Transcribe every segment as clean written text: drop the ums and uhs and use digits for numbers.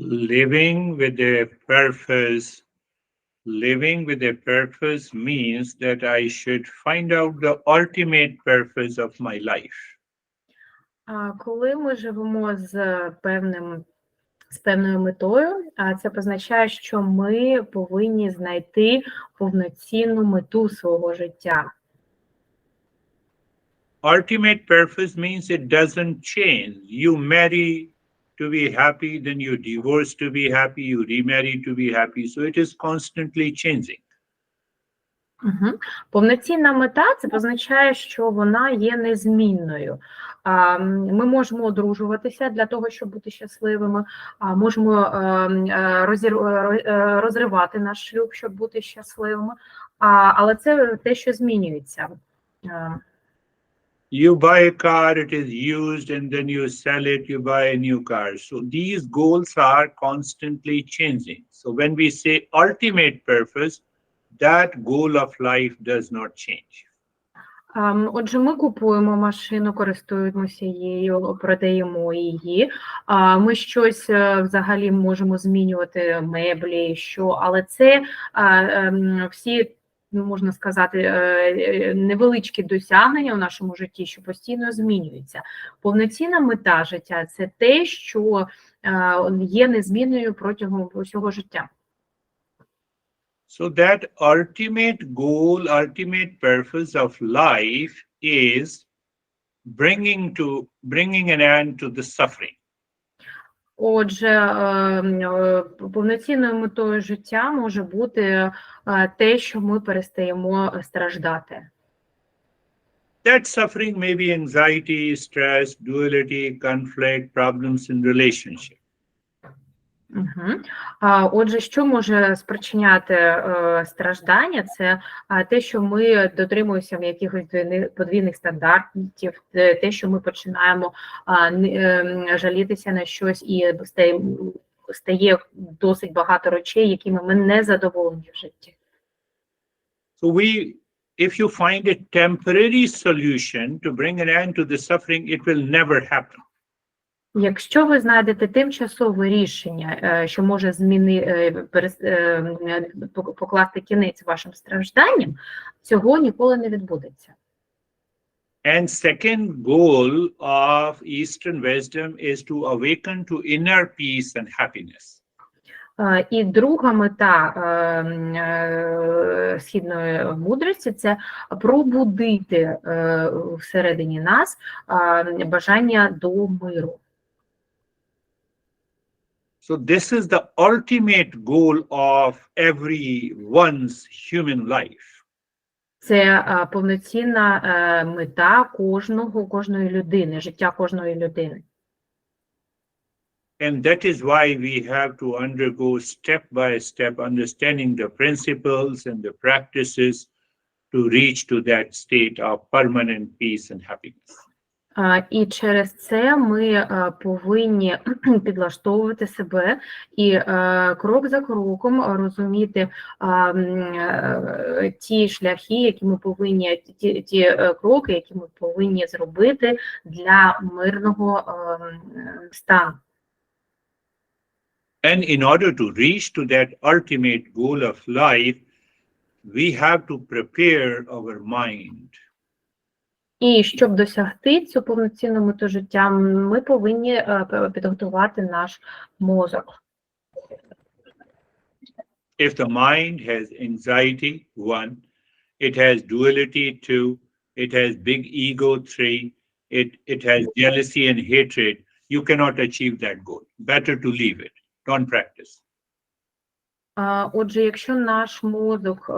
living with a purpose. Living with a purpose means that I should find out the ultimate purpose of my life. Коли ми живемо з певною метою, це позначає, що ми повинні знайти повноцінну мету свого життя. Ultimate purpose means it doesn't change. You marry to be happy, then you divorce to be happy, you remarry to be happy. So it is constantly changing. Повноцінна мета – це позначає, що вона є незмінною. Ми можемо одружуватися для того, щоб бути щасливими, можемо розривати наш шлюб, щоб бути щасливими, але це те, що змінюється. You buy a car, it is used, and then you sell it, you buy a new car. So these goals are constantly changing. So when we say ultimate purpose, that goal of life does not change. Отже, ми купуємо машину, користуємося її, продаємо її. Ми щось взагалі можемо змінювати, меблі, але це всі, можна сказати, невеличкі досягнення у нашому житті, що постійно змінюються. Повноцінна мета життя – це те, що є незмінною протягом усього життя. So that ultimate goal, ultimate purpose of life is bringing an end to the suffering. Отже, повноцінною метою життя може бути те, що ми перестаємо страждати. That suffering may be anxiety, stress, duality, conflict, problems in relationship. Отже, що може спричиняти страждання? Це те, що ми дотримуємося якихось подвійних стандартів, те, що ми починаємо жалітися на щось і стає досить багато речей, якими ми не задоволені в житті. So if you find a temporary solution to bring an end to the suffering, it will never happen. Якщо ви знайдете тимчасове рішення, що може покласти кінець вашим стражданням, цього ніколи не відбудеться. And second goal of Eastern wisdom is to awaken to inner peace and happiness. І друга мета східної мудрості – це пробудити всередині нас бажання до миру. So this is the ultimate goal of everyone's human life. Це повноцінна мета кожної людини, життя кожної людини. And that is why we have to undergo step by step understanding the principles and the practices to reach to that state of permanent peace and happiness. І через це ми повинні підлаштовувати себе і крок за кроком розуміти ті шляхи, які ми повинні, ті кроки, які ми повинні зробити для мирного стану. And in order to reach to that ultimate goal of life, we have to prepare our mind. І щоб досягти цю повноцінну мету життя, ми повинні підготувати наш мозок. If the mind has anxiety, 1, it has duality, 2, it has big ego, 3, it has jealousy and hatred, you cannot achieve that goal. Better to leave it. Don't practice. Отже, якщо наш мозок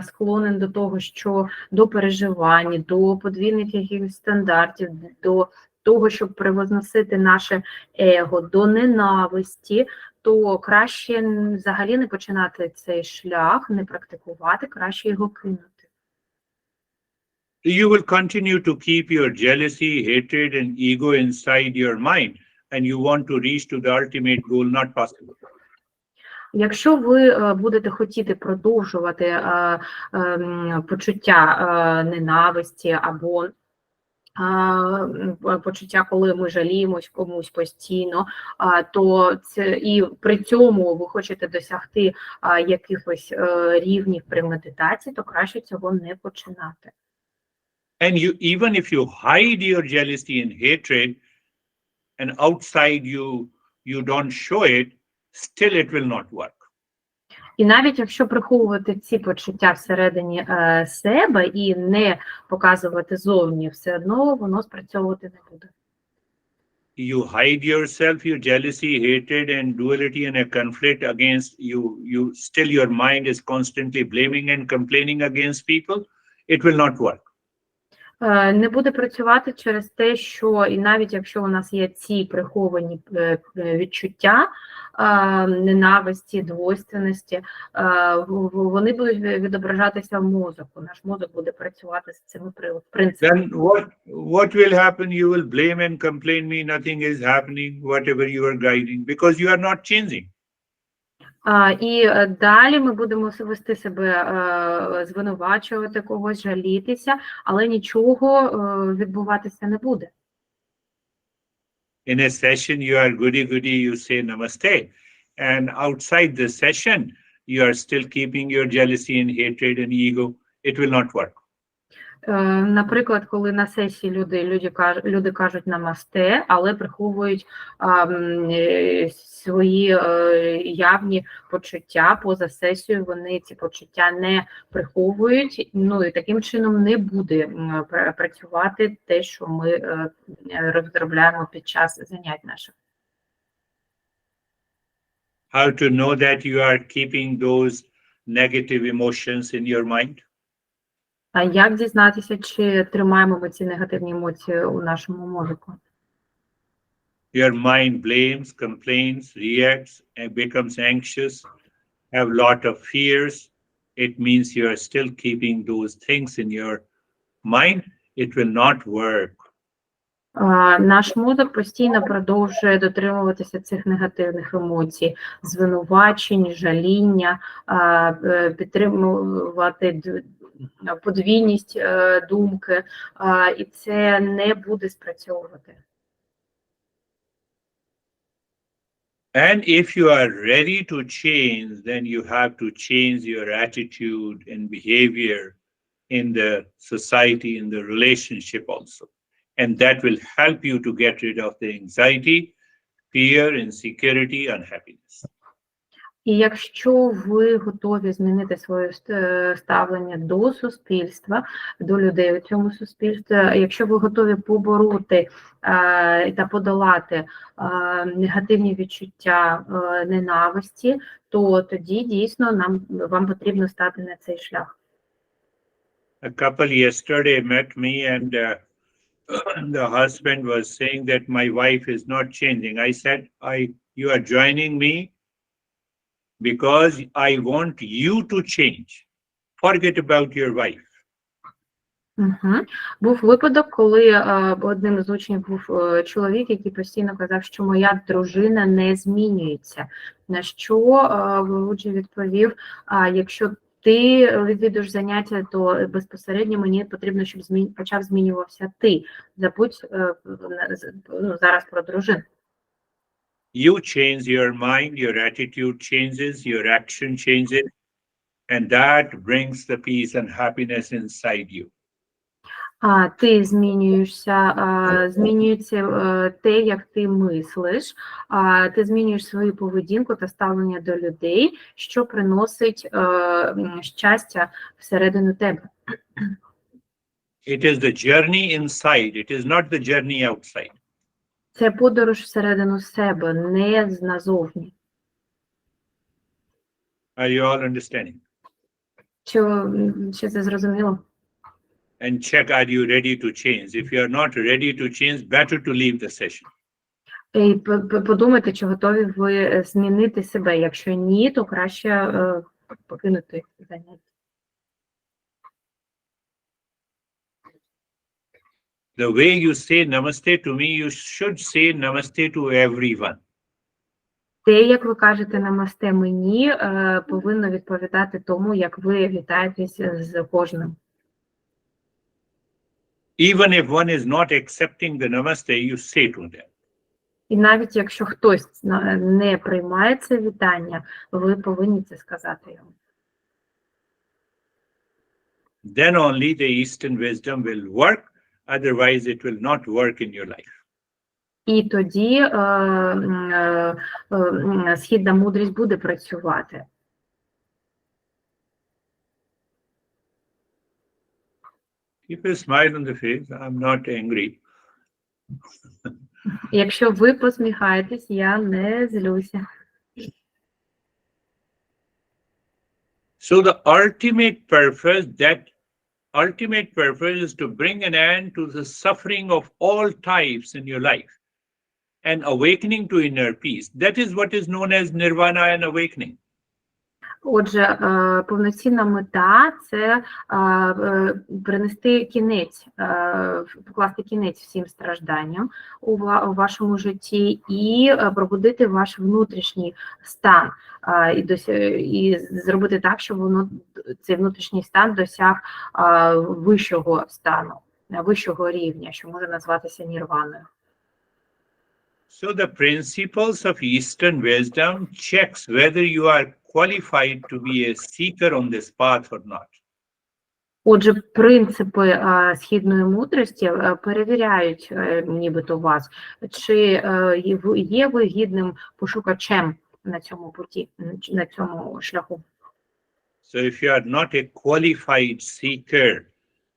склонен до того, що до переживань, до подвійних якихось стандартів, до того, щоб превозносити наше его, до ненависті, то краще взагалі не починати цей шлях, не практикувати, краще його кинути. You will continue to keep your jealousy, hatred and ego inside your mind, and you want to reach to the ultimate goal, not possible. Якщо ви будете хотіти продовжувати почуття ненависті або почуття, коли ми жаліємось комусь постійно, то це і при цьому ви хочете досягти якихось рівнів при медитації, то краще цього не починати. And you, even if you hide your jealousy and hatred, and outside you don't show it, still it will not work. І навіть якщо приховувати ці почуття всередині себе і не показувати зовні, все одно воно спрацьовувати не буде. You hide yourself, your jealousy, hatred, and duality and a conflict against you. Still your mind is constantly blaming and complaining against people. It will not work. Не буде працювати через те, що і навіть якщо у нас є ці приховані відчуття ненависті, двойственності, вони будуть відображатися в мозку. Наш мозок буде працювати з цими принципами. Then what will happen? You will blame and complain me, nothing is happening, whatever you are guiding, because you are not changing. І далі ми будемо вести себе, звинувачувати когось, жалітися, але нічого відбуватися не буде. In a session, you are goody-goody, you say namaste. And outside the session, you are still keeping your jealousy and hatred and ego. It will not work. Наприклад, коли на сесії люди кажуть намасте, але приховують свої явні почуття поза сесією, вони ці почуття не приховують, ну і таким чином не буде працювати те, що ми розробляємо під час занять наших. How to know that you are keeping those negative emotions in your mind? А як дізнатися, чи тримаємо ми ці негативні емоції у нашому мозку? Your mind blames, complains, reacts, and becomes anxious, have a lot of fears. It means you are still keeping those things in your mind. It will not work. Наш мозок постійно продовжує дотримуватися цих негативних емоцій, звинувачень, жаління, підтримувати подвійність думки, і це не буде спрацьовувати. And if you are ready to change, then you have to change your attitude and behavior in the society, in the relationship also. And that will help you to get rid of the anxiety, fear, insecurity, unhappiness. І якщо ви готові змінити своє ставлення до суспільства, до людей у цьому суспільстві, якщо ви готові побороти та подолати негативні відчуття ненависті, то тоді дійсно вам потрібно стати на цей шлях. A couple yesterday met me and the husband was saying that my wife is not changing. I said, you are joining me because I want you to change. Forget about your wife. Був випадок, коли одним з учнів був чоловік, який постійно казав, що моя дружина не змінюється. На що учень відповів, якщо ти відвідуєш заняття, то безпосередньо мені потрібно, щоб почав змінювався ти. Забудь зараз про дружину. You change your mind, your attitude changes, your action changes, and that brings the peace and happiness inside you. Ти змінюєшся, змінюється те, як ти мислиш, ти змінюєш свою поведінку та ставлення до людей, що приносить щастя всередину тебе. It is the journey inside, it is not the journey outside. Це подорож всередину себе, не назовні. Are you all understanding? Чи це зрозуміло? And check, are you ready to change? If you are not ready to change, better to leave the session. І подумайте, чи готові ви змінити себе. Якщо ні, то краще покинути заняття. The way you say namaste to me, you should say namaste to everyone. Те, як ви кажете намасте мені, повинно відповідати тому, як ви вітаєтесь з кожним. Even if one is not accepting the namaste, you say to them. І навіть якщо хтось не приймає це вітання, ви повинні це сказати йому. Then only the Eastern wisdom will work, otherwise it will not work in your life. І тоді східна мудрість буде працювати. Keep a smile on the face. I'm not angry. Якщо ви посміхаєтесь, я не злюся. So the ultimate purpose is to bring an end to the suffering of all types in your life and awakening to inner peace. That is what is known as nirvana and awakening. Отже, повноцінна мета – це принести кінець, покласти кінець всім стражданням у вашому житті і пробудити ваш внутрішній стан, і зробити так, щоб цей внутрішній стан досяг вищого стану, вищого рівня, що може назватися нірваною. So the principles of Eastern wisdom checks whether you are qualified to be a seeker on this path or not. Отже, принципи східної мудрості перевіряють нібито вас, чи є ви гідним пошукачем на цьому путі, на цьому шляху. So if you are not a qualified seeker,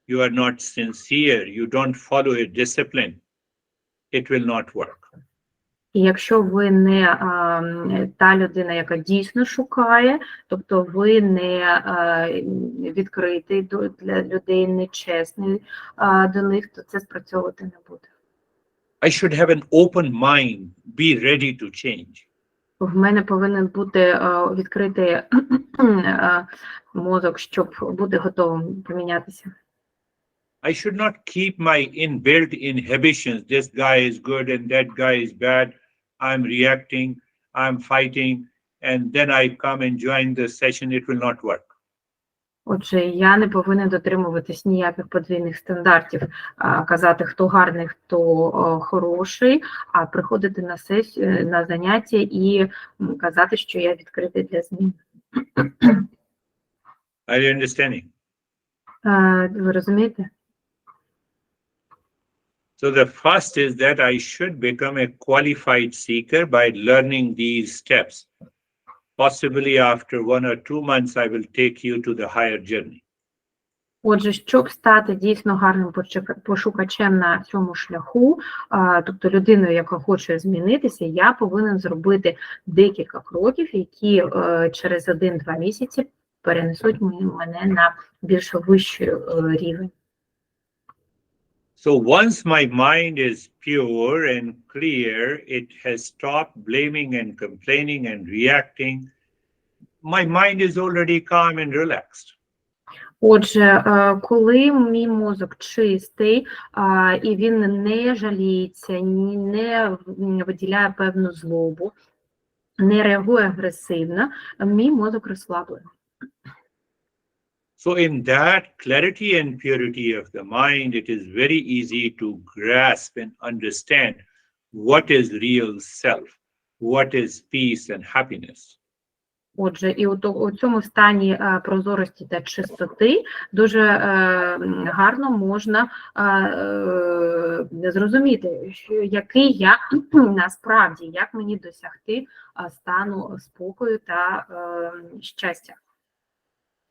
you are not sincere, you don't follow a discipline, it will not work. І якщо ви не та людина, яка дійсно шукає, тобто ви не відкритий для людей, не чесний до них, то це спрацьовувати не буде. I should have an open mind, be ready to change. В мене повинен бути відкритий мозок, щоб бути готовим помінятися. I should not keep my inbuilt inhibitions. This guy is good and that guy is bad. I'm reacting, I'm fighting, and then I come and join the session. It will not work. Отже, я не повинен дотримуватись ніяких подвійних стандартів, казати, хто гарний, хто хороший, а приходити на сесію, на заняття і казати, що я відкритий для змін. Are you understanding? Ви розумієте? So the first is that I should become a qualified seeker by learning these steps. Possibly after 1 or 2 months, I will take you to the higher journey. Отже, щоб стати дійсно гарним пошукачем на цьому шляху, тобто людиною, яка хоче змінитися, я повинен зробити декілька кроків, які через 1-2 місяці перенесуть мене на більш вищий рівень. So once my mind is pure and clear, it has stopped blaming and complaining and reacting. My mind is already calm and relaxed. Отже, коли мій мозок чистий, і він не жаліється, не виділяє певну злобу, не реагує агресивно, мій мозок розслаблений. So in that clarity and purity of the mind, it is very easy to grasp and understand what is real self, what is peace and happiness. Отже, і у цьому стані прозорості та чистоти дуже гарно можна зрозуміти, який я насправді, як мені досягти стану спокою та щастя.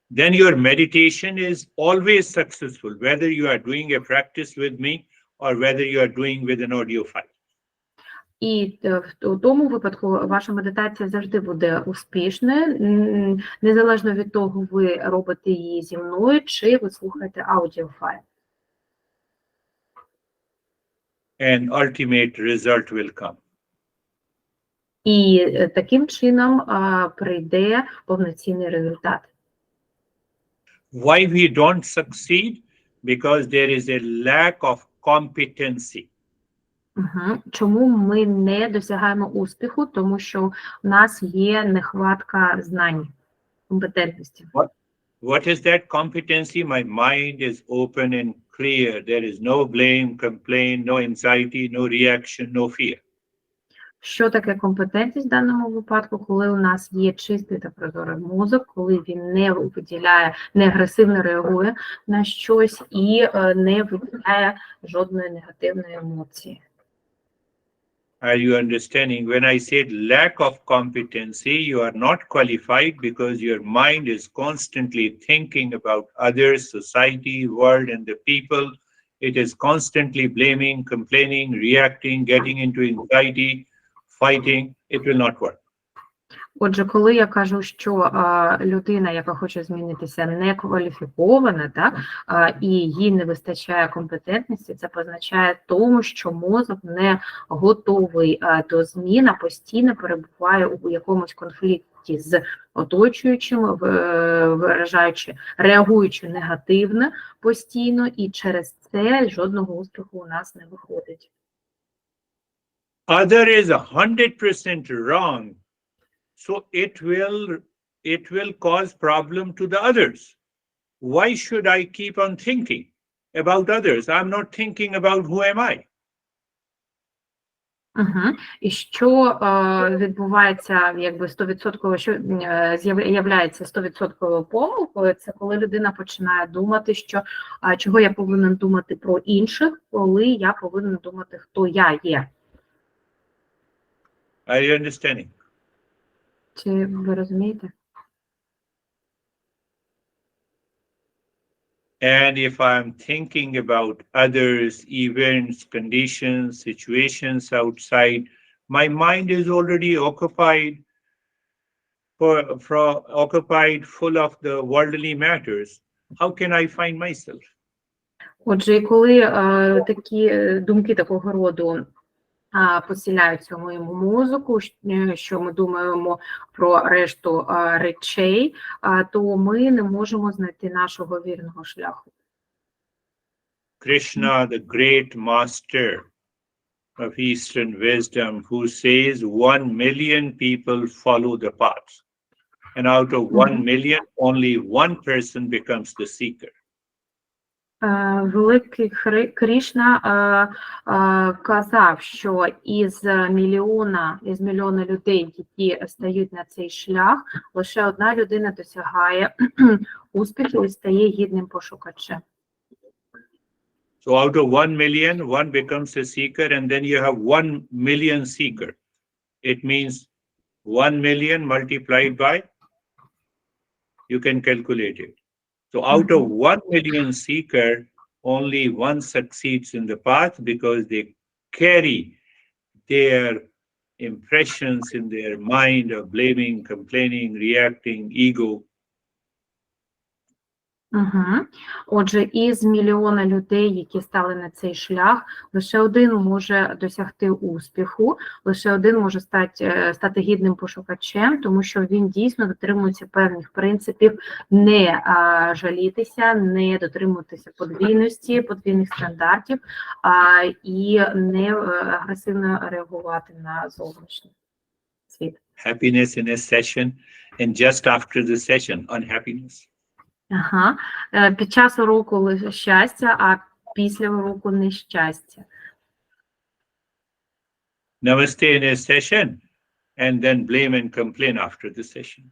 Then your meditation is always successful, whether you are doing a practice with me or whether you are doing with an audio file. І в тому випадку ваша медитація завжди буде успішною, незалежно від того, ви робите її зі мною, чи ви слухаєте аудіофайл. And ultimate result will come. І таким чином прийде повноцінний результат. Why we don't succeed? Because there is a lack of competency. Чому ми не досягаємо успіху? Тому що в нас є нехватка знань, компетентності. What is that competency? My mind is open and clear. There is no blame, complaint, no anxiety, no reaction, no fear. Що таке компетентність в даному випадку, коли у нас є чистий та прозорий мозок, коли він не виділяє, не агресивно реагує на щось і не виділяє жодної негативної емоції. Are you understanding? When I said lack of competency, you are not qualified because your mind is constantly thinking about others, society, world, and the people. It is constantly blaming, complaining, reacting, getting into anxiety, fighting. It will not work. Отже, коли я кажу, що людина, яка хоче змінитися, не кваліфікована, так, і їй не вистачає компетентності, це позначає тому, що мозок не готовий до змін, а постійно перебуває у якомусь конфлікті з оточуючим, реагуючи негативно постійно, і через це жодного успіху у нас не виходить. Other is 100% wrong. So it will cause problem to the others. Why should I keep on thinking about others? I'm not thinking about who am I. І що відбувається, якби 100%, що з'являється 100% помилкою, це коли людина починає думати, що чого я повинен думати про інших, коли я повинен думати, хто я є. Are you understanding? Чи ви розумієте? And if I'm thinking about others, events, conditions, situations outside, my mind is already occupied full of the worldly matters. How can I find myself? Отже, коли такі думки такого роду поселяються в моєму мозку, що ми думаємо про решту речей, то ми не можемо знайти нашого вірного шляху. Krishna, the great master of Eastern wisdom, who says 1 million people follow the path. And out of 1 million, only one person becomes the seeker. Великий Кришна казав, що із мільйона людей, які стають на цей шлях, лише одна людина досягає успіху і стає гідним пошукачем. So out of 1 million, one becomes a seeker, and then you have 1 million seeker. It means 1 million multiplied by, you can calculate it. So out of 1 million seeker, only one succeeds in the path because they carry their impressions in their mind of blaming, complaining, reacting, ego. Отже, із мільйона людей, які стали на цей шлях, лише один може досягти успіху, лише один може стати гідним пошукачем, тому що він дійсно дотримується певних принципів не жалітися, не дотримуватися подвійності, подвійних стандартів і не агресивно реагувати на зовнішній світ. Happiness in a session, and just after the session, unhappiness. Під час уроку щастя, а після уроку нещастя. Namaste in a session, and then blame and complain after the session.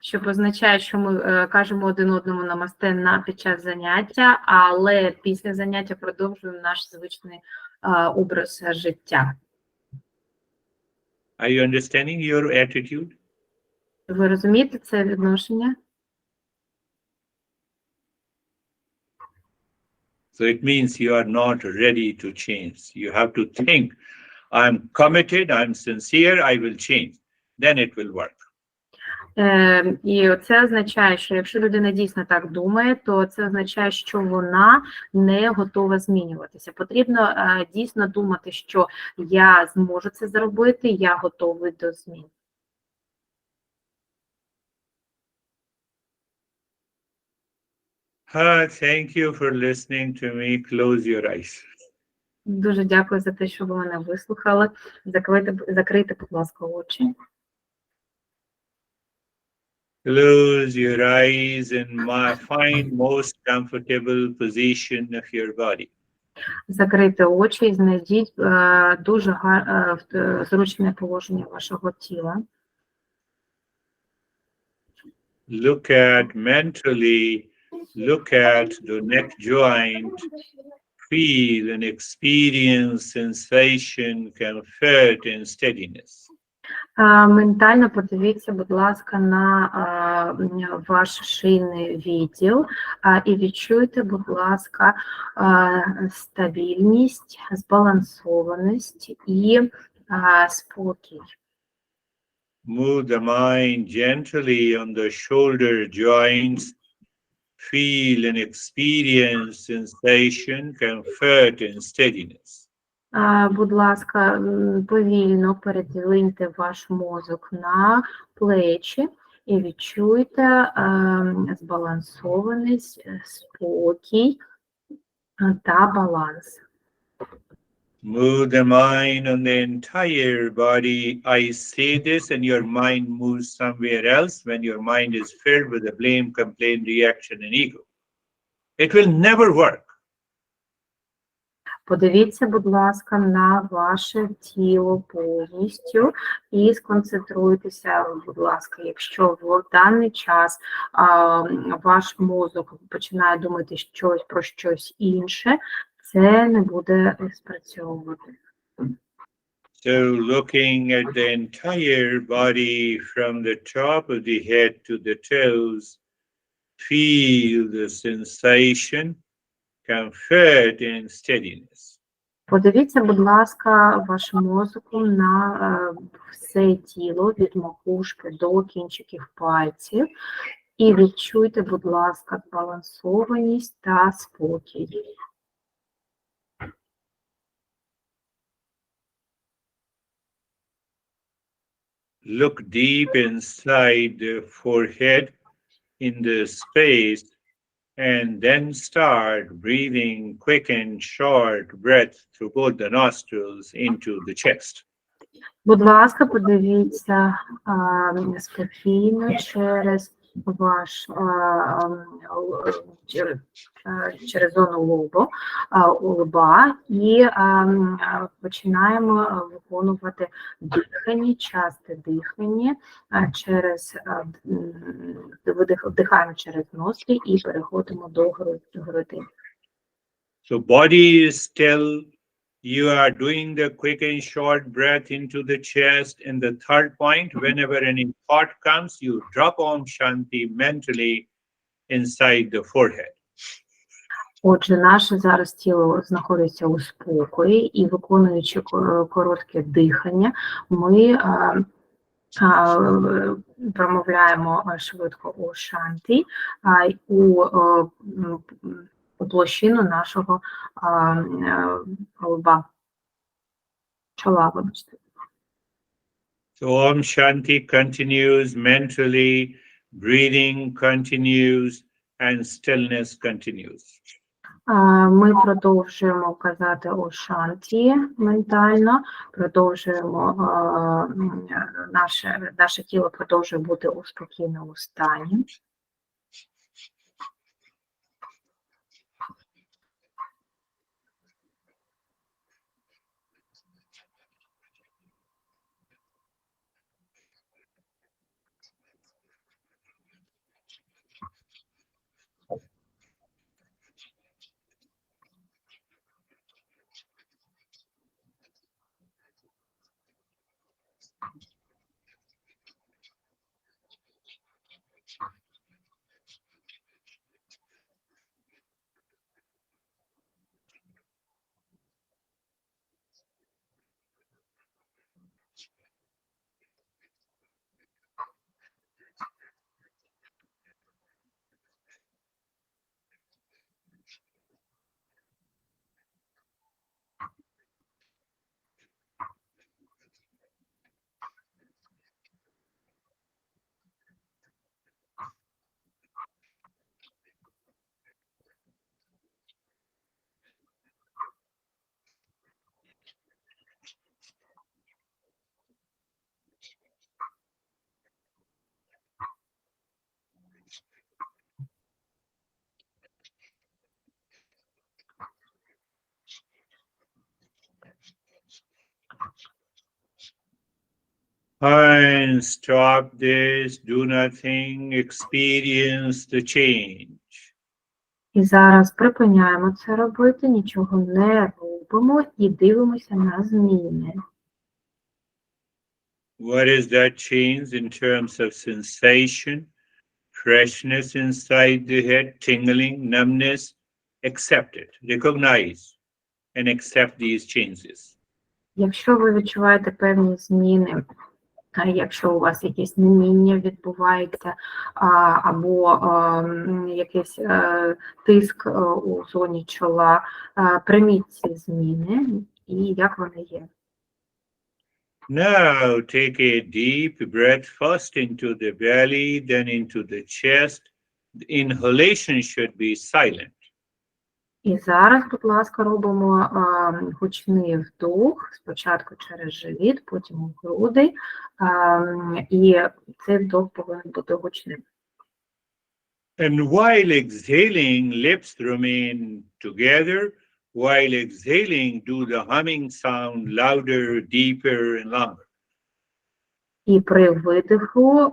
Що означає, що ми кажемо один одному намасте під час заняття, але після заняття продовжуємо наш звичний образ життя. Are you understanding your attitude? Ви розумієте це відношення? So it means you are not ready to change. You have to think, I'm committed, I'm sincere, I will change. Then it will work. І це означає, що якщо людина дійсно так думає, то це означає, що вона не готова змінюватися. Потрібно дійсно думати, що я зможу це зробити, я готовий до змін. Thank you for listening to me. Close your eyes. Дуже дякую за те, що ви мене вислухали. Закрийте, будь ласка, очі. Close your eyes and find most comfortable position of your body. Закрийте очі і знайдіть дуже зручне положення вашого тіла. Look at mentally, look at the neck joint, feel and experience sensation, comfort and steadiness. Ментально подивіться, будь ласка, на ваш шийний відділ і відчуйте, будь ласка, стабільність, збалансованість і спокій. Move the mind gently on the shoulder joints. Feel and experience sensation, comfort and steadiness. Будь ласка, повільно передвиньте ваш мозок на плечі і відчуйте збалансованість, спокій та баланс. Move the mind on the entire body. I say this and your mind moves somewhere else when your mind is filled with the blame, complaint, reaction and ego. It will never work. Подивіться, будь ласка, на ваше тіло повністю і сконцентруйтеся, будь ласка, якщо в даний час ваш мозок починає думати про щось інше, це не буде спрацьовувати. So looking at the entire body from the top of the head to the toes, feel the sensation, comfort and steadiness. Подивіться, будь ласка, вашим мозоком на все тіло від макушки до кінчиків пальців і відчуйте, будь ласка, збалансованість та спокій. Look deep inside the forehead in the space and then start breathing quick and short breath through both the nostrils into the chest. Будь ласка, подивіться спокійно через ваш через зону лоба і починаємо виконувати дихання, часте дихання через вдихаємо через ноздрі і переходимо до груди. So body is still. You are doing the quick and short breath into the chest. And the third point, whenever any thought comes, you drop Om Shanti mentally inside the forehead. Отже, наше зараз тіло знаходиться у спокої і виконуючи коротке дихання, ми промовляємо швидко О Шанті у площину нашого лба, чола, вибачте. So Om Shanti continues mentally, breathing continues, and stillness continues. Ми продовжуємо казати О Шанті ментально, продовжуємо, наше тіло продовжує бути у спокійному стані. And stop this, do nothing, experience the change. І зараз припиняємо це робити, нічого не робимо і дивимося на зміни. What is that change in terms of sensation, freshness inside the head, tingling, numbness? Accept it, recognize and accept these changes. Якщо ви відчуваєте певні зміни, якщо у вас якесь неміння відбувається, або якийсь тиск у зоні чола, прийміть ці зміни і як вони є. Now take a deep breath first into the belly, then into the chest. The inhalation should be silent. І зараз, будь ласка, робимо гучний вдох, спочатку через живіт, потім у груди, і цей вдох повинен бути гучним. And while exhaling, lips remain together. While exhaling, do the humming sound louder, deeper, and longer. І при видиху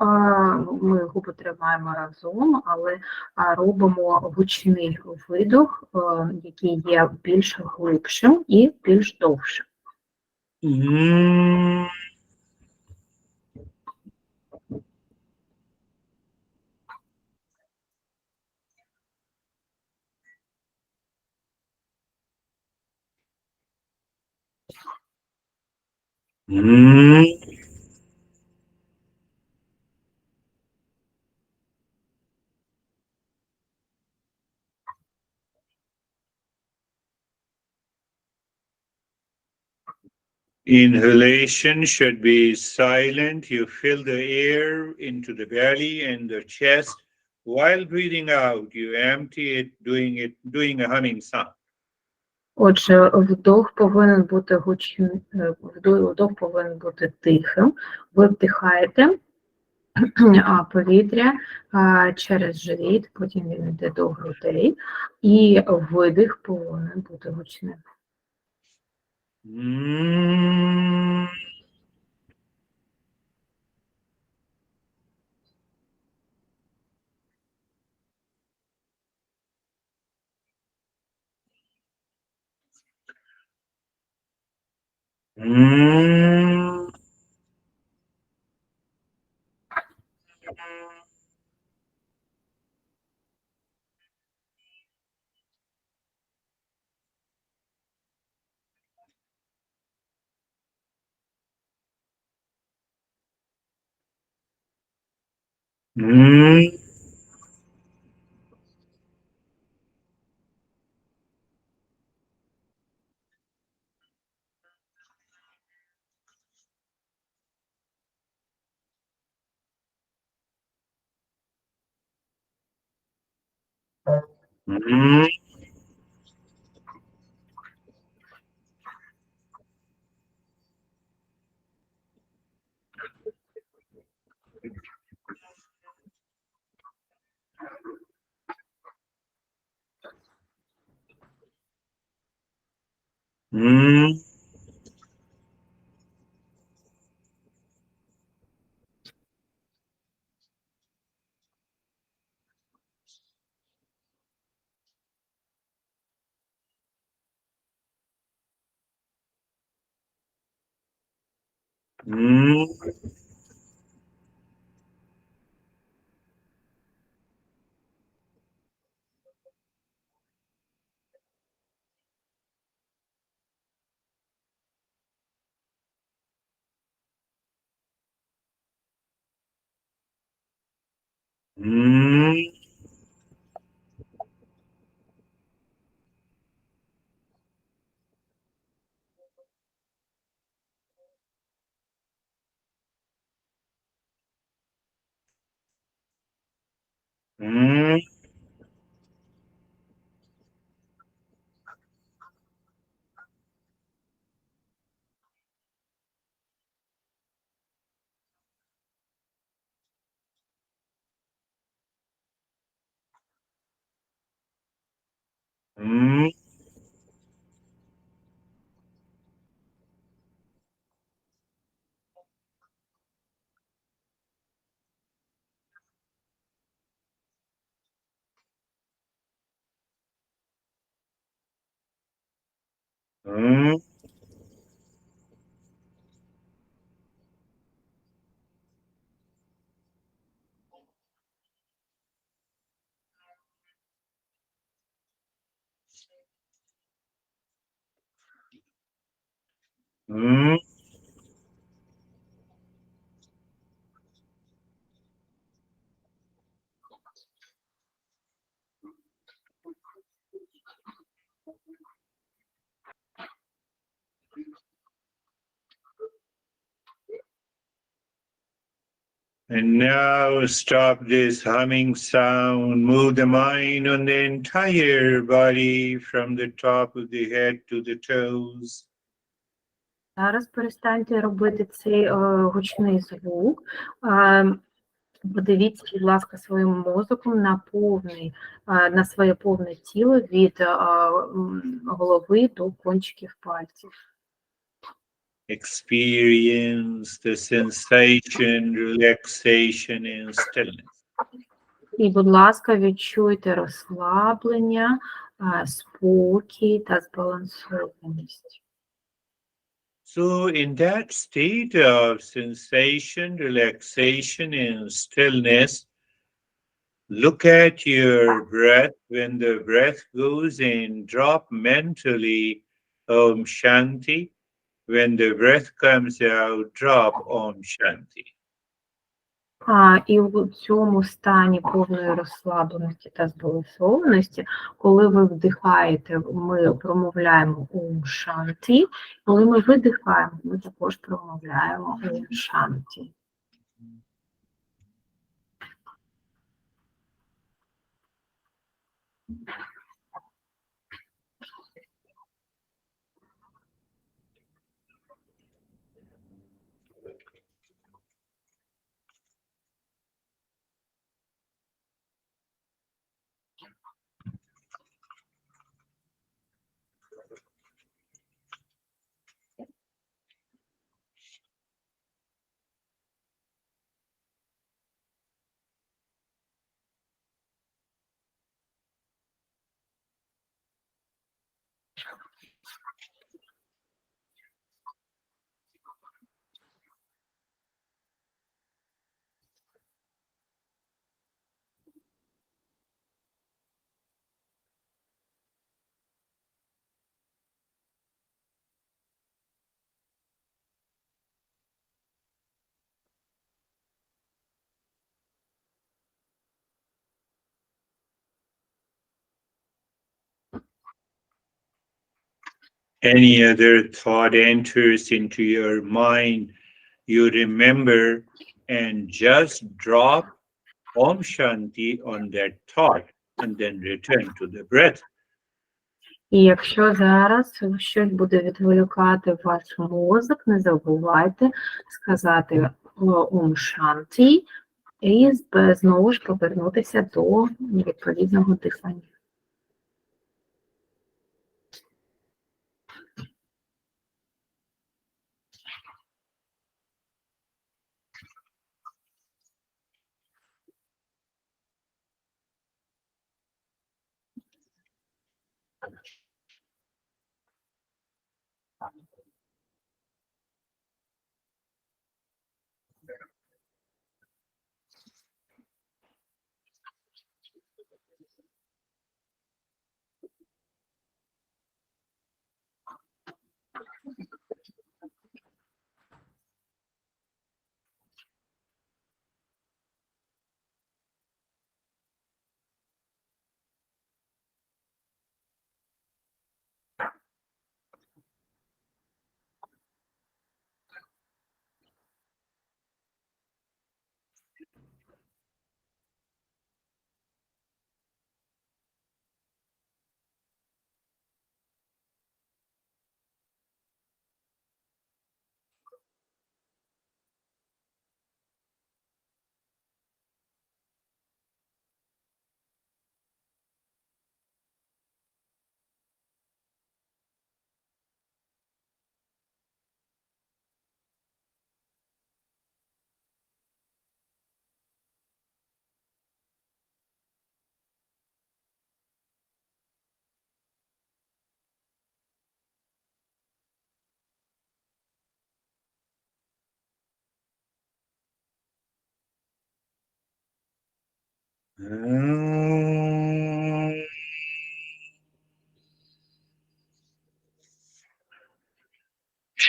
ми губи тримаємо разом, але робимо гучний видох, який є більш глибшим і більш довшим. Mm. Mm. Inhalation should be silent. You fill the air into the belly and the chest. While breathing out, you empty doing a humming sound. Отже, вдох повинен бути гучним, вдох повинен бути тихим. Ви вдихаєте повітря через живіт, потім він йде до грудей, і видих повинен бути гучним. Mm. Mm. Mm. Mm. Mm. Mm. Mm. Mm. Mm. Mm. Mm. And now stop this humming sound. Move the mind on the entire body from the top of the head to the toes. Зараз перестаньте робити цей гучний звук. Подивіться, будь ласка, своїм мозоком на своє повне тіло від голови до кончиків пальців. Experience the sensation, relaxation, and stillness. І, будь ласка, відчуйте розслаблення, спокій та збалансованість. So, in that state of sensation, relaxation, and stillness, look at your breath. When the breath goes in, drop mentally Om Shanti. When the breath comes out, drop Om Shanti. І в цьому стані повної розслабленості та збалансованості, коли ви вдихаєте, ми промовляємо Ом Шанті, коли ми видихаємо, ми також промовляємо Ом Шанті. Any other thought enters into your mind, you remember and just drop Om Shanti on that thought and then return to the breath. І якщо зараз щось буде відволікати ваш мозок, не забувайте сказати Ом Шанті і знову ж повернутися до відповідного дихання.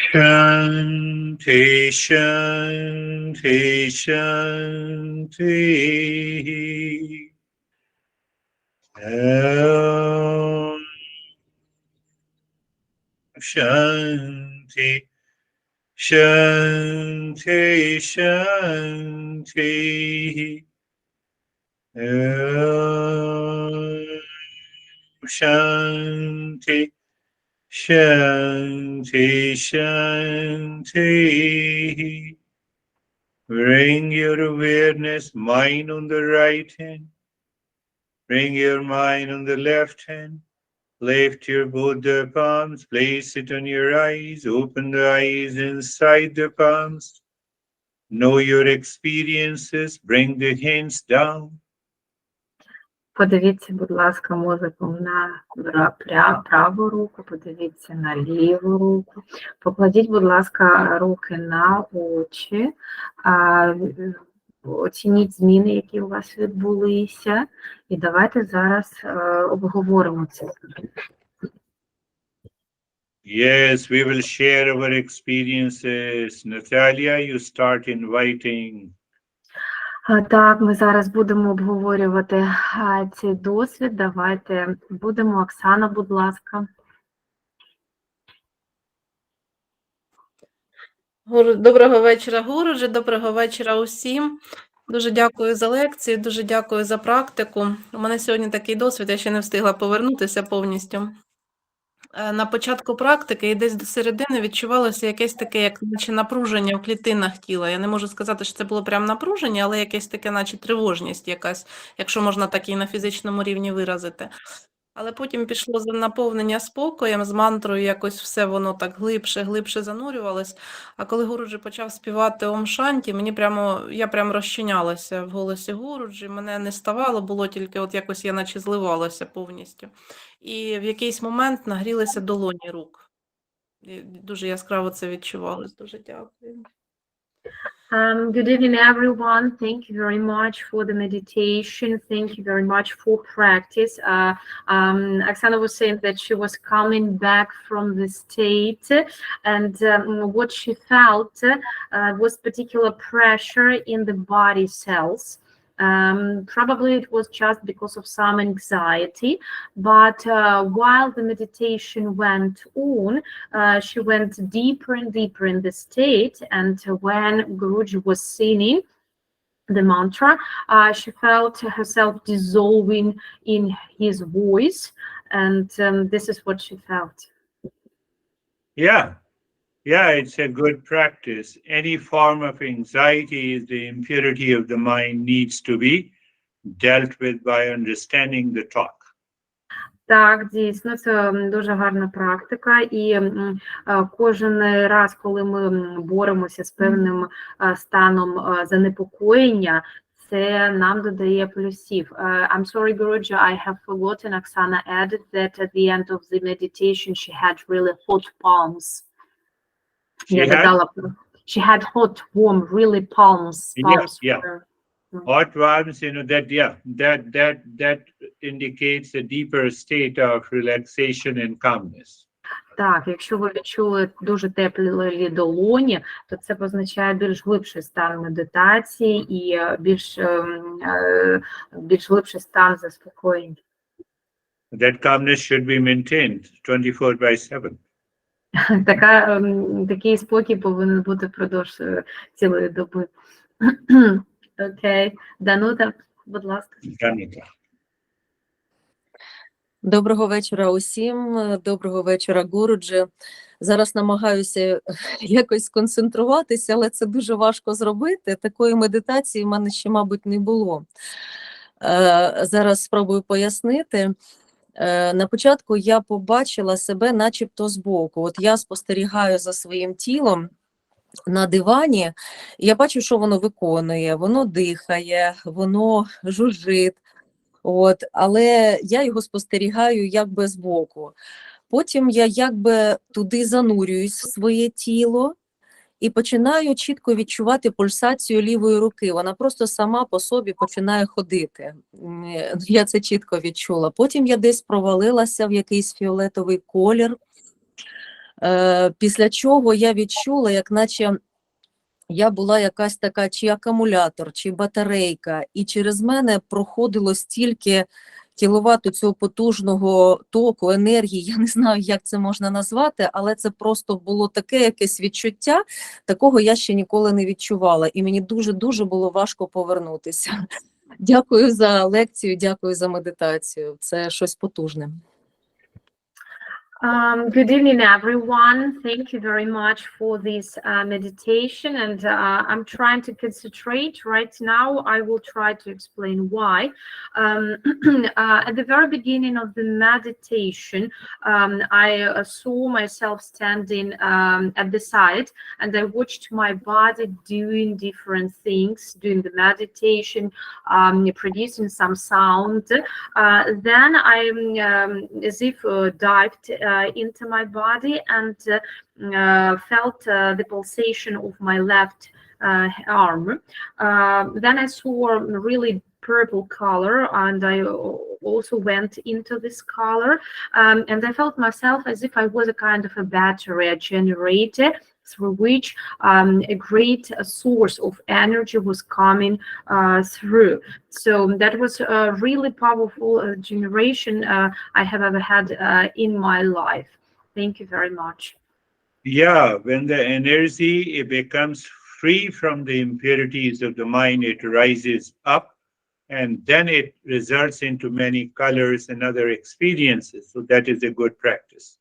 Shanti, Shanti, Shanti. Om Shanti, Shanti, Shanti. Om Shanti, Shanti, Shanti. Bring your awareness, mind on the right hand. Bring your mind on the left hand. Lift your both the palms, place it on your eyes, open the eyes inside the palms. Know your experiences, bring the hands down. Подивіться, будь ласка, мозоком на праву руку, подивіться на ліву руку. Покладіть, будь ласка, руки на очі, оцініть зміни, які у вас відбулися, і давайте зараз обговоримо це. Yes, we will share our experiences. Natalia, you start inviting. Так, ми зараз будемо обговорювати цей досвід. Давайте будемо. Оксана, будь ласка. Доброго вечора, Гуруджі, доброго вечора усім. Дуже дякую за лекцію, дуже дякую за практику. У мене сьогодні такий досвід, я ще не встигла повернутися повністю. На початку практики і десь до середини відчувалося якесь таке, як наче напруження в клітинах тіла. Я не можу сказати, що це було прям напруження, але якесь таке, наче тривожність якась, якщо можна так і на фізичному рівні виразити. Але потім пішло наповнення спокоєм, з мантрою якось все воно так глибше занурювалось. А коли Гуруджі почав співати Ом Шанті, я прямо розчинялася в голосі Гуруджі, мене не ставало, було тільки от якось я наче зливалася повністю. І в якийсь момент нагрілися долоні рук. І дуже яскраво це відчувалось. Дуже дякую. Good evening, everyone. Thank you very much for the meditation. Thank you very much for practice. Oksana was saying that she was coming back from the state, and what she felt was particular pressure in the body cells. Probably it was just because of some anxiety, but while the meditation went on, she went deeper and deeper in the state, and when Guruji was singing the mantra, she felt herself dissolving in his voice, and this is what she felt. Yeah, it's a good practice. Any form of anxiety is the impurity of the mind needs to be dealt with by understanding the talk. Так, дійсно, це дуже гарна практика, і кожен раз, коли ми боремося з певним станом занепокоєння, це нам додає плюсів. I'm sorry, Guruji, I have forgotten. Oksana added that at the end of the meditation she had really hot palms. She had hot, warm, really palms. Yeah. Hot palms, that indicates a deeper state of relaxation and calmness. Так, якщо ви відчули дуже теплі долоні, то це позначає більш глибший стан медитації і більш глибший стан заспокоєння. That calmness should be maintained 24/7. Такий спокій повинен бути впродовж цілої доби. Окей. Данута, будь ласка. Данута. Доброго вечора усім, доброго вечора, Гуруджі. Зараз намагаюся якось сконцентруватися, але це дуже важко зробити. Такої медитації в мене ще, мабуть, не було. Зараз спробую пояснити. На початку я побачила себе начебто збоку. От я спостерігаю за своїм тілом на дивані, і я бачу, що воно виконує, воно дихає, воно жужжить. Але я його спостерігаю якби збоку. Потім я якби туди занурююсь в своє тіло і починаю чітко відчувати пульсацію лівої руки. Вона просто сама по собі починає ходити. Я це чітко відчула. Потім я десь провалилася в якийсь фіолетовий колір, після чого я відчула, як наче я була якась така чи акумулятор, чи батарейка, і через мене проходило стільки кіловат цього потужного току, енергії, я не знаю, як це можна назвати, але це просто було таке якесь відчуття, такого я ще ніколи не відчувала, і мені дуже-дуже було важко повернутися. Дякую за лекцію, дякую за медитацію, це щось потужне. Good evening, everyone. Thank you very much for this meditation. And I'm trying to concentrate right now. I will try to explain why. At the very beginning of the meditation, I saw myself standing at the side, and I watched my body doing different things, doing the meditation, producing some sound. Then I, as if dived into my body and felt the pulsation of my left arm. Then I saw a really purple color, and I also went into this color, and I felt myself as if I was a kind of a battery, a generator through which a great source of energy was coming through. So that was a really powerful generation I have ever had in my life. Thank you very much. Yeah, when the energy it becomes free from the impurities of the mind, it rises up, and then it results into many colors and other experiences. So that is a good practice.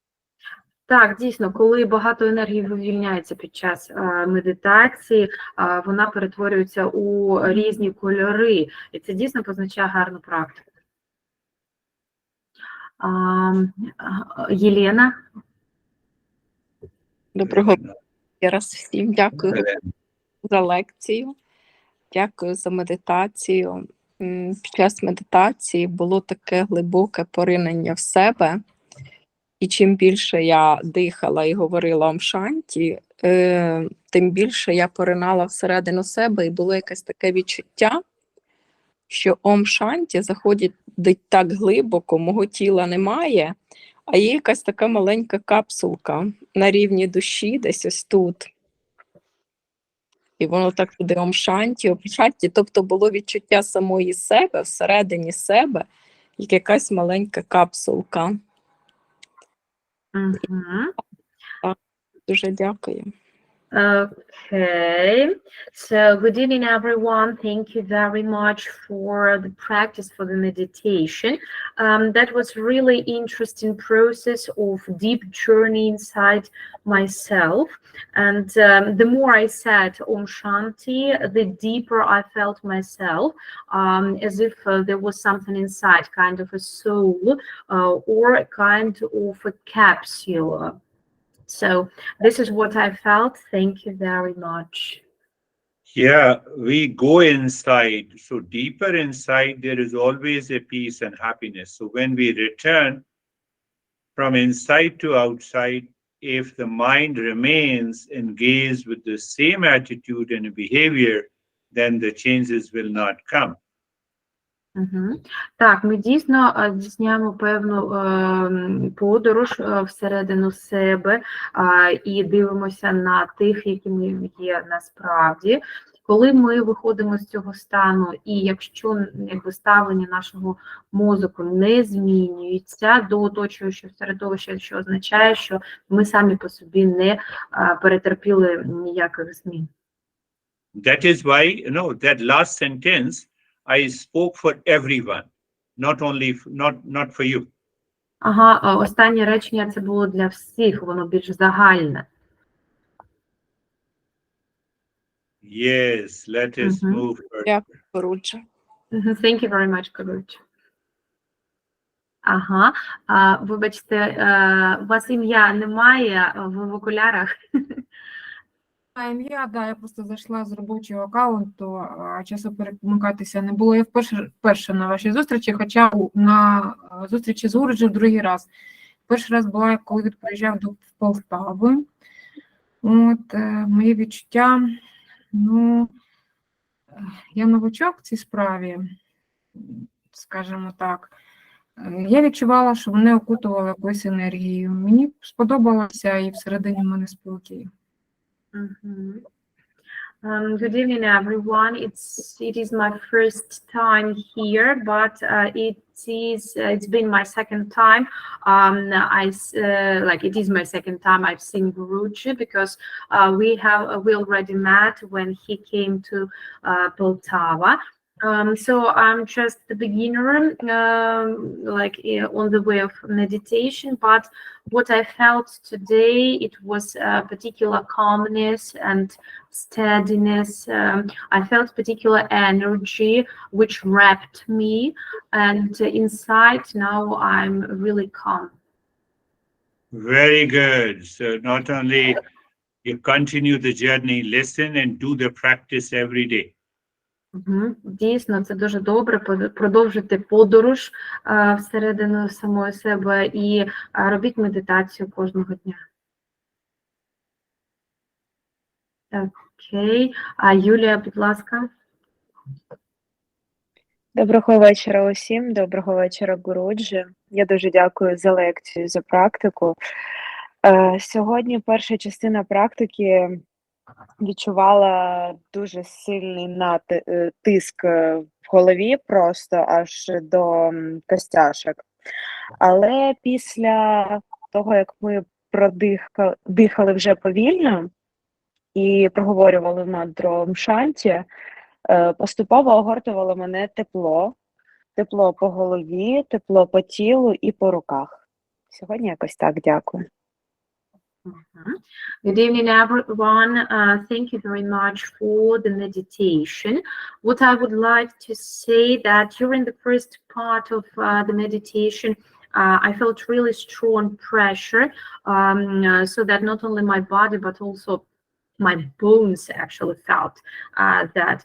Так, дійсно, коли багато енергії вивільняється під час медитації, вона перетворюється у різні кольори, і це дійсно позначає гарну практику. Єлена? Доброго ще раз всім. Дякую за лекцію, дякую за медитацію. Під час медитації було таке глибоке поринення в себе. І чим більше я дихала і говорила ом шанті, тим більше я поринала всередину себе, і було якесь таке відчуття, що ом шанті заходить так глибоко, мого тіла немає, а є якась така маленька капсулка на рівні душі, десь ось тут. І воно так туди ом шанті, тобто було відчуття самої себе, всередині себе, як якась маленька капсулка. Дуже дякую. Okay, so good evening, everyone. Thank you very much for the practice, for the meditation. That was really interesting process of deep journey inside myself. And the more I said Om Shanti, the deeper I felt myself, as if there was something inside, kind of a soul or a kind of a capsule. So this is what I felt. Thank you very much. Yeah, we go inside. So deeper inside, there is always a peace and happiness. So when we return from inside to outside, if the mind remains engaged with the same attitude and behavior, then the changes will not come. Так, ми дійсно здійснюємо певну подорож всередину себе і дивимося на тих, які ми є насправді. Коли ми виходимо з цього стану, і якщо ставлення нашого мозку не змінюється до оточуючого середовища, що означає, що ми самі по собі не перетерпіли ніяких змін. That is why, that last sentence, I spoke for everyone, not for you. Ага, останнє речення це було для всіх, воно більш загальне. Yes, let us move further. Дякую, Гурудже. Thank you very much, Girish. Ага, вибачте, у вас ім'я немає, ви в окулярах? Ім'я, да, я просто зайшла з робочого аккаунту, а часу перемикатися не було. Я вперше на вашій зустрічі, хоча на зустрічі з Гуруджем другий раз. Перший раз була, коли він приїжджав до Полтави. Мої відчуття, ну, я новачок в цій справі, скажімо так. Я відчувала, що мене окутувало якоюсь енергією. Мені сподобалося і всередині в мене спокій. Good evening, everyone. It is my first time here, but it's been my second time. It is my second time I've seen Guruji because we already met when he came to Poltava. So I'm just the beginner, on the way of meditation. But what I felt today, it was a particular calmness and steadiness. I felt particular energy which wrapped me, and inside now I'm really calm. Very good. So not only you continue the journey, listen and do the practice every day. Дійсно, це дуже добре, продовжити подорож всередину самої себе і робіть медитацію кожного дня. Окей. Юлія, будь ласка. Доброго вечора усім, доброго вечора, Гуруджі. Я дуже дякую за лекцію, за практику. Сьогодні перша частина практики відчувала дуже сильний тиск в голові, просто аж до костяшок. Але після того, як ми дихали вже повільно і проговорювали мантру Шанті, поступово огортувало мене тепло по голові, тепло по тілу і по руках. Сьогодні якось так, дякую. Good evening, everyone. Thank you very much for the meditation. What I would like to say that during the first part of the meditation, I felt really strong pressure, so that not only my body but also my bones actually felt that.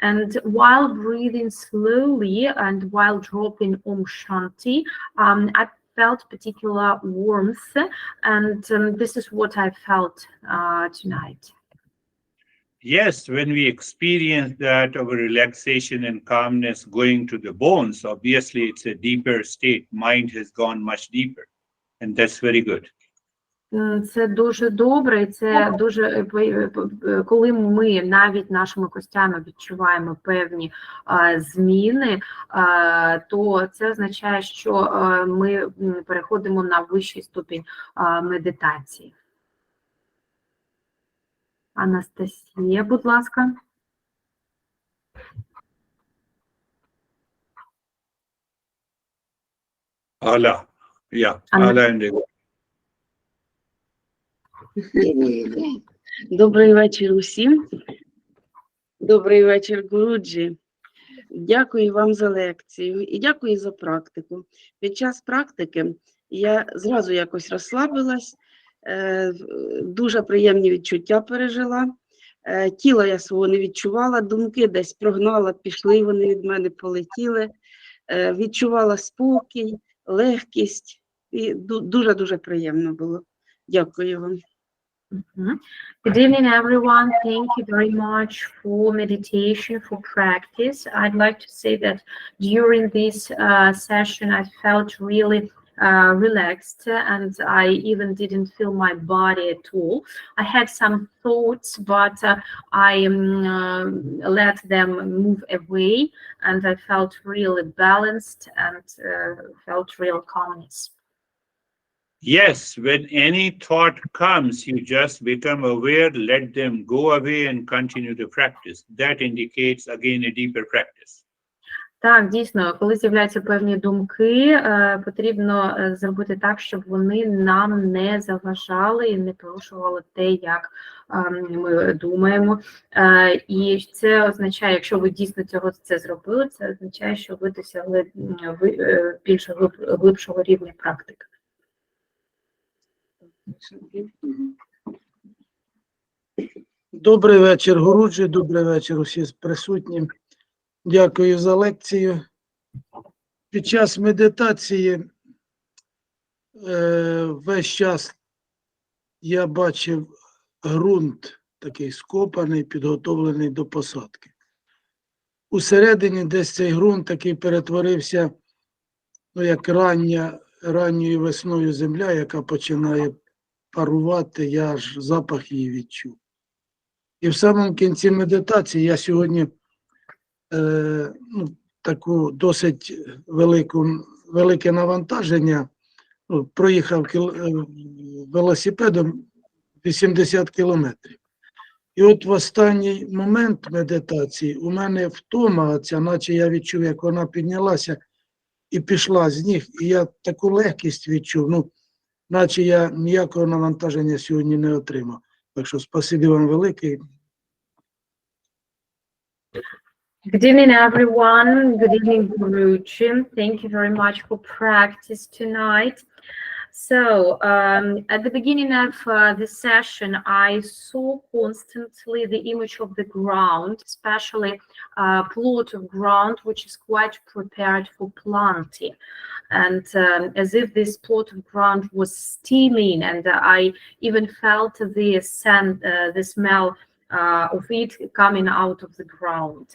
And while breathing slowly and while dropping Om Shanti, I felt particular warmth, and this is what I felt tonight. Yes, when we experience that of a relaxation and calmness going to the bones, obviously it's a deeper state. Mind has gone much deeper, and that's very good. Це дуже добре, і це дуже, коли ми навіть нашими костями відчуваємо певні зміни, то це означає, що ми переходимо на вищий ступінь медитації. Анастасія, будь ласка. Ala, yeah, Ala and Ego. Добрий вечір усім. Добрий вечір, Гуруджі. Дякую вам за лекцію і дякую за практику. Під час практики я зразу якось розслабилась, дуже приємні відчуття пережила. Тіла я свого не відчувала, думки десь прогнала, пішли, вони від мене полетіли. Відчувала спокій, легкість і дуже-дуже приємно було. Дякую вам. Good evening, everyone. Thank you very much for meditation, for practice. I'd like to say that during this session, I felt really relaxed, and I even didn't feel my body at all. I had some thoughts, but I let them move away, and I felt really balanced and felt real calmness. Yes, when any thought comes, you just become aware, let them go away and continue the practice. That indicates, again, a deeper practice. Так, дійсно, коли з'являються певні думки, потрібно зробити так, щоб вони нам не заважали і не порушували те, як ми думаємо. І це означає, якщо ви дійсно це зробили, це означає, що ви досягли більш глибшого рівня практики. Добрий вечір, Гуруджі, добрий вечір усім присутнім. Дякую за лекцію. Під час медитації весь час я бачив ґрунт такий скопаний, підготовлений до посадки. Усередині десь цей ґрунт такий перетворився, ну, як ранньою весною земля, яка починає парувати, я аж запах її відчув. І в самому кінці медитації я сьогодні таку досить велике навантаження, проїхав велосипедом 80 кілометрів. І от в останній момент медитації у мене втома ця, наче я відчув, як вона піднялася і пішла з ніг, і я таку легкість відчув, наче я ніякого навантаження сьогодні не отримав. Так що спасибі вам велике. Good evening, everyone. Good evening, Guruji. Thank you very much for practice tonight. So, at the beginning of the session, I saw constantly the image of the ground, especially a plot of ground which is quite prepared for planting. And as if this plot of ground was steaming, and I even felt the scent, the smell of it coming out of the ground.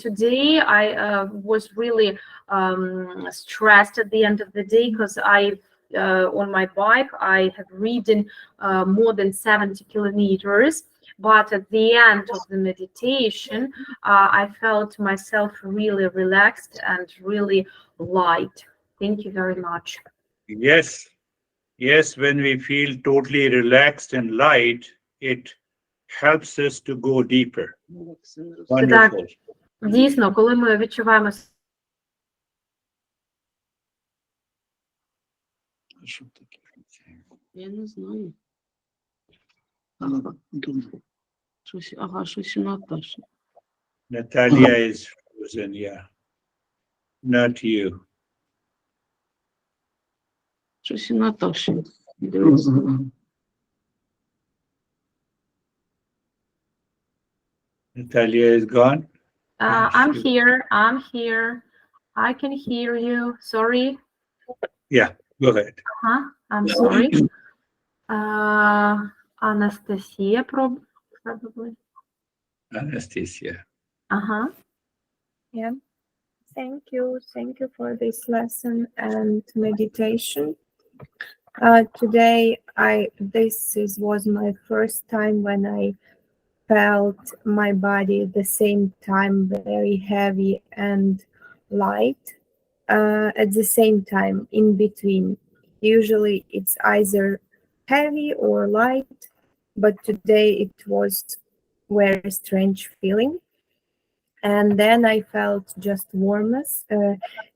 Today I was really stressed at the end of the day because on my bike I have ridden more than 70 kilometers, but at the end of the meditation I felt myself really relaxed and really light. Thank you very much. Yes, when we feel totally relaxed and light, it helps us to go deeper. Wonderful. Дійсно, коли ми відчуваємо Я не знаю. Щось у Наташі. Natalia is frozen, yeah. Not you. Щось у Наташі. Natalia is gone? I'm here. I can hear you. Sorry. Yeah, go ahead. I'm sorry. Anastasia, probably. Anastasia. Yeah. Thank you for this lesson and meditation. Today, was my first time when I felt my body at the same time very heavy and light. At the same time, in between. Usually, it's either heavy or light, but today it was very strange feeling. And then I felt just warmness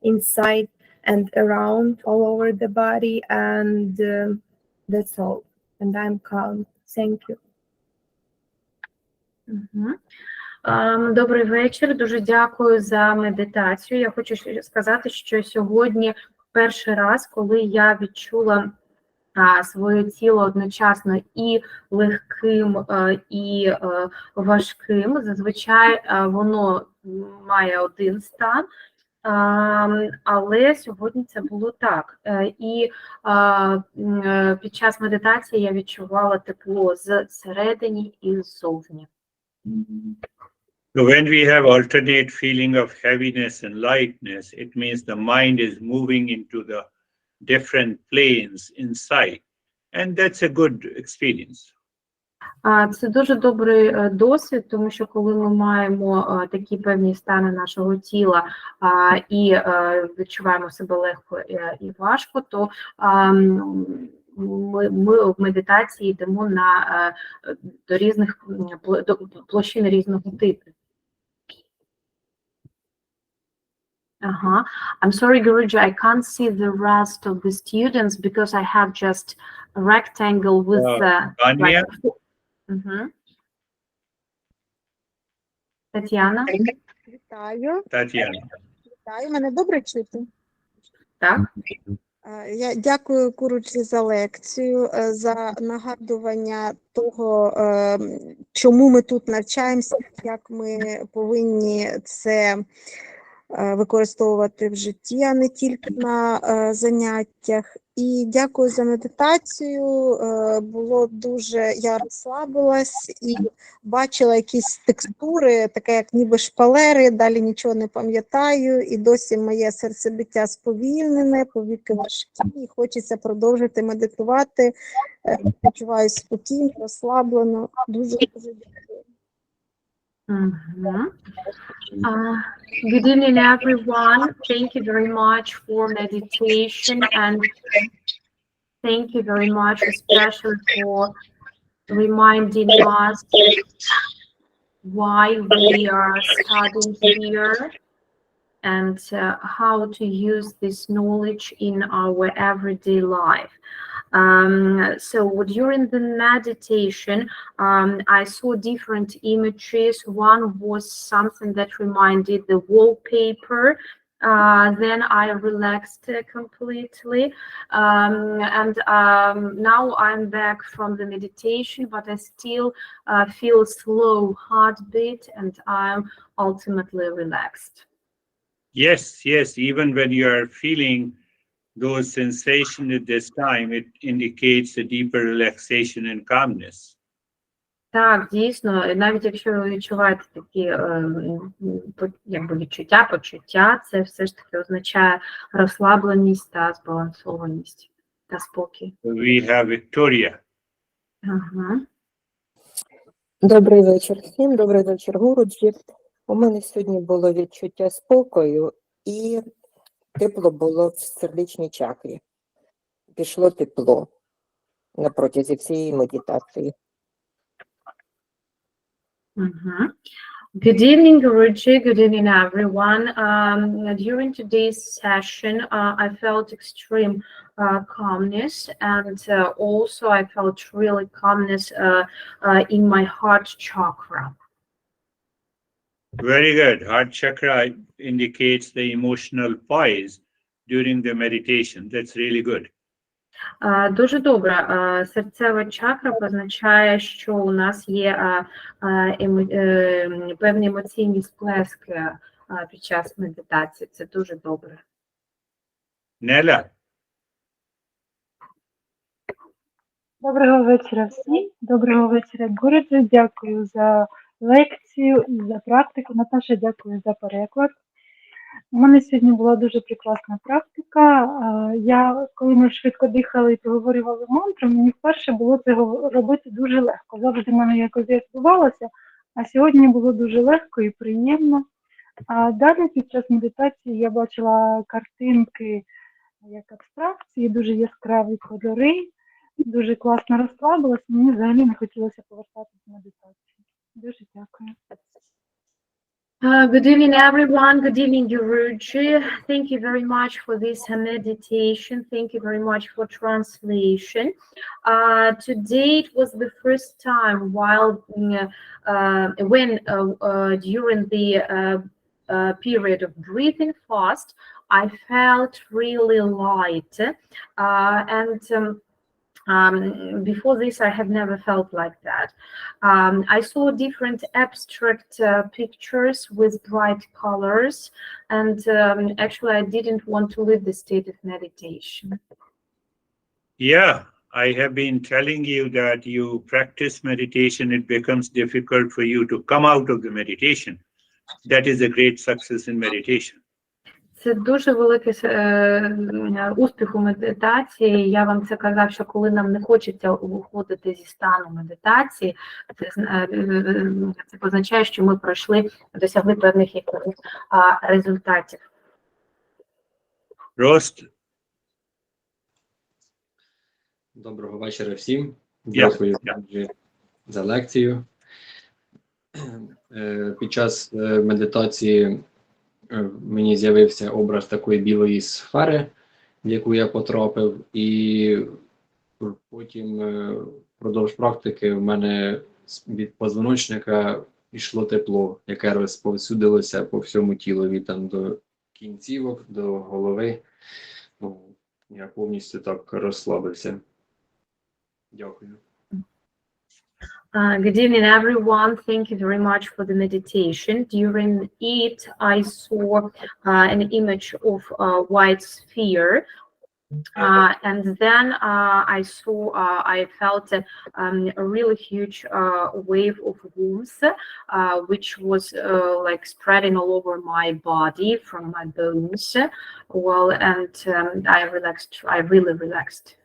inside and around all over the body, and that's all. And I'm calm. Thank you. Добрий вечір. Дуже дякую за медитацію. Я хочу сказати, що сьогодні перший раз, коли я відчула своє тіло одночасно і легким, і важким. Зазвичай воно має один стан, але сьогодні це було так. І під час медитації я відчувала тепло зсередині і ззовні. So when we have alternate feeling of heaviness and lightness, it means the mind is moving into the different planes inside. And that's a good experience. Це дуже добрий досвід, тому що коли ми маємо такі певні стани нашого тіла і відчуваємо себе легко і важко, то ми в медитації йдемо до різних до площин різного типу. I'm sorry, Girish, I can't see the rest of the students because I have just a rectangle with Tanya? Тетяна? Вітаю. Tatiana. Вітаю. Мене добре чути? Так. Я дякую Гурудже за лекцію, за нагадування того, чому ми тут навчаємося, як ми повинні це використовувати в житті, а не тільки на заняттях. і дякую за медитацію. Було дуже, я розслабилась і бачила якісь текстури, таке як ніби шпалери, далі нічого не пам'ятаю, і досі моє серцебиття сповільнене, повіки важкі, і хочеться продовжити медитувати. Почуваю спокійно, розслаблено. Дуже дякую. Good evening, everyone. Thank you very much for meditation, and thank you very much, especially for reminding us why we are studying here and how to use this knowledge in our everyday life. So during the meditation, I saw different images. One was something that reminded the wallpaper. Then I relaxed completely, and now I'm back from the meditation, but I still feel slow heartbeat, and I'm ultimately relaxed. Yes, yes. Even when you are feeling those sensations at this time, it indicates a deeper relaxation and calmness. Так, дійсно, навіть якщо ви відчуваєте такі якби почуття, це все ж таки означає розслабленість та збалансованість та спокій. We have Victoria. Ага. Добрий вечір всім, добрий вечір, Гуруджі. У мене сьогодні було відчуття спокою і тепло було в сердечній чакрі. Пішло тепло на протязі всієї медитації. Good evening, Girish. Good evening, everyone. During today's session, I felt extreme calmness, and also I felt really calmness in my heart chakra. Very good. Heart chakra indicates the emotional poise during the meditation. That's really good. Дуже добре. Серцева чакра позначає, що у нас є певні емоційні сплески під час медитації. Це дуже добре. Nella. Доброго вечора всім. Доброго вечора, Гуруджі. Дякую за лекцію і за практику. Наташа, дякую за переклад. У мене сьогодні була дуже прекрасна практика. Коли ми швидко дихали і проговорювали мантру, мені вперше було це робити дуже легко. Завжди в мене якось відбувалося, а сьогодні було дуже легко і приємно. А далі під час медитації я бачила картинки як абстракції, дуже яскраві кольори, дуже класно розслабилася, мені взагалі не хотілося повертатися в медитацію. Дуже дякую. Good evening, everyone. Good evening, Girish. Thank you very much for this meditation. Thank you very much for translation. Today it was the first time when during the period of breathing fast, I felt really light, and before this, I have never felt like that. I saw different abstract pictures with bright colors, and actually I didn't want to leave the state of meditation. Yeah, I have been telling you that you practice meditation, it becomes difficult for you to come out of the meditation. That is a great success in meditation. Це дуже великий успіх у медитації. Я вам це казав, що коли нам не хочеться виходити зі стану медитації, це означає, що ми досягли певних якихось результатів. Рост. Доброго вечора всім. Дякую за лекцію. Під час медитації мені з'явився образ такої білої сфери, в яку я потрапив, і потім впродовж практики в мене від позвоночника йшло тепло, яке розповсюдилося по всьому тілові, там до кінцівок, до голови. Я повністю так розслабився. Дякую. Good evening, everyone. Thank you very much for the meditation. During it, I saw an image of a white sphere And then I felt a really huge wave of warmth, which was like spreading all over my body from my bones. Well, and I relaxed. I really relaxed.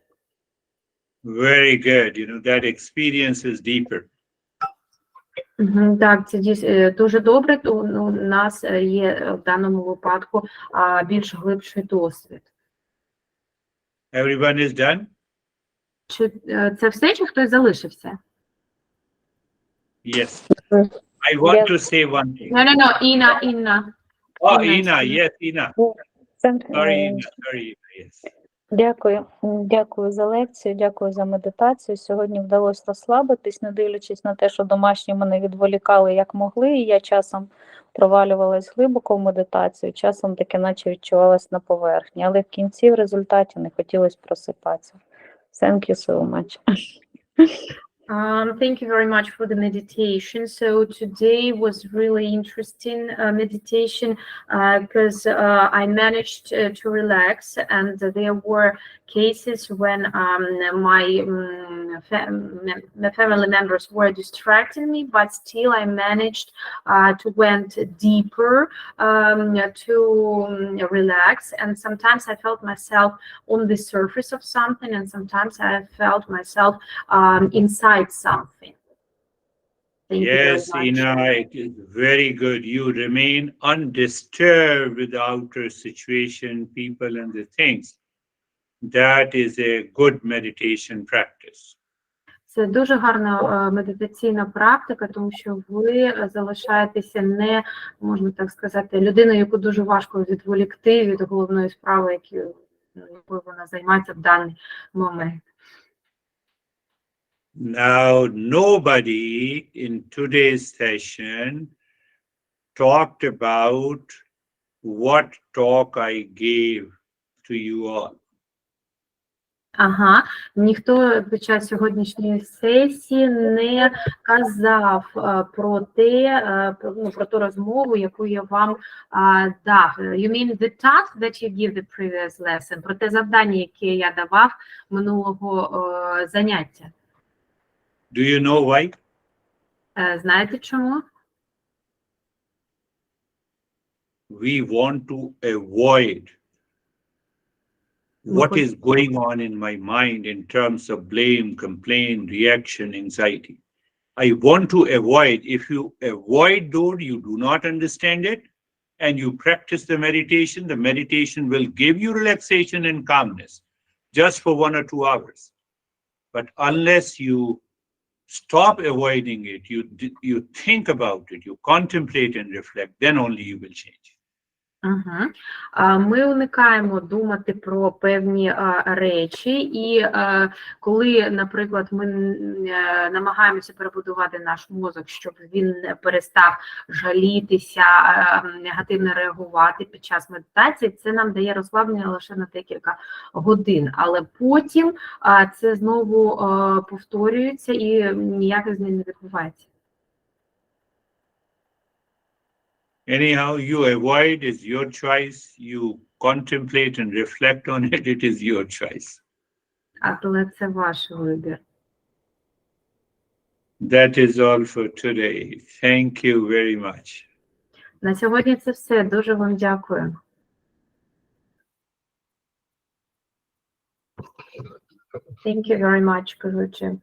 Very good. You know, that experience is deeper. Так, це дуже добре. У нас є в даному випадку більш глибший досвід. Everyone is done? Чи це все, чи хтось залишився? Yes. I want to say one thing. No, Інна. Oh, Ina, yes, Ina. Sorry, Ina, sorry, yes. Дякую за лекцію, дякую за медитацію. Сьогодні вдалося розслабитись, не дивлячись на те, що домашні мене відволікали як могли, і я часом провалювалась глибоко в медитацію, часом таки наче відчувалась на поверхні, але в кінці в результаті не хотілося просипатися. Thank you so much. Thank you very much for the meditation. So today was really interesting meditation because I managed to relax, and there were cases when my family members were distracting me, but still I managed to went deeper to relax. And sometimes I felt myself on the surface of something, and sometimes I felt myself inside something. Yes, Ina, it is very good. You remain undisturbed with the outer situation, people, and the things. That is a good meditation practice. Це дуже гарна медитаційна практика, тому що ви залишаєтеся не, можна так сказати, людиною, яку дуже важко відволікти від головної справи, якою вона займається в даний момент. Now, nobody in today's session talked about what talk I gave to you all. Ага, ніхто під час сьогоднішньої сесії не казав про те, про ту розмову, яку я вам дав. You mean the task that you give the previous lesson? Про те завдання, яке я давав минулого заняття. Do you know why? Знаєте чому? We want to avoid what is going on in my mind in terms of blame, complaint, reaction, anxiety. I want to avoid. If you avoid those, you do not understand it, and you practice the meditation will give you relaxation and calmness just for 1 or 2 hours. But unless you stop avoiding it, you think about it, you contemplate and reflect, then only you will change. Ми уникаємо думати про певні речі, і коли, наприклад, ми намагаємося перебудувати наш мозок, щоб він перестав жалітися, негативно реагувати під час медитації, це нам дає розслаблення лише на декілька годин, але потім це знову повторюється і ніяких змін не відбувається. Anyhow, you avoid is your choice. You contemplate and reflect on it. It is your choice. Але це ваш вибір. That is all for today. Thank you very much. На сьогодні це все. Дуже вам дякую. Thank you very much, Girish Jha.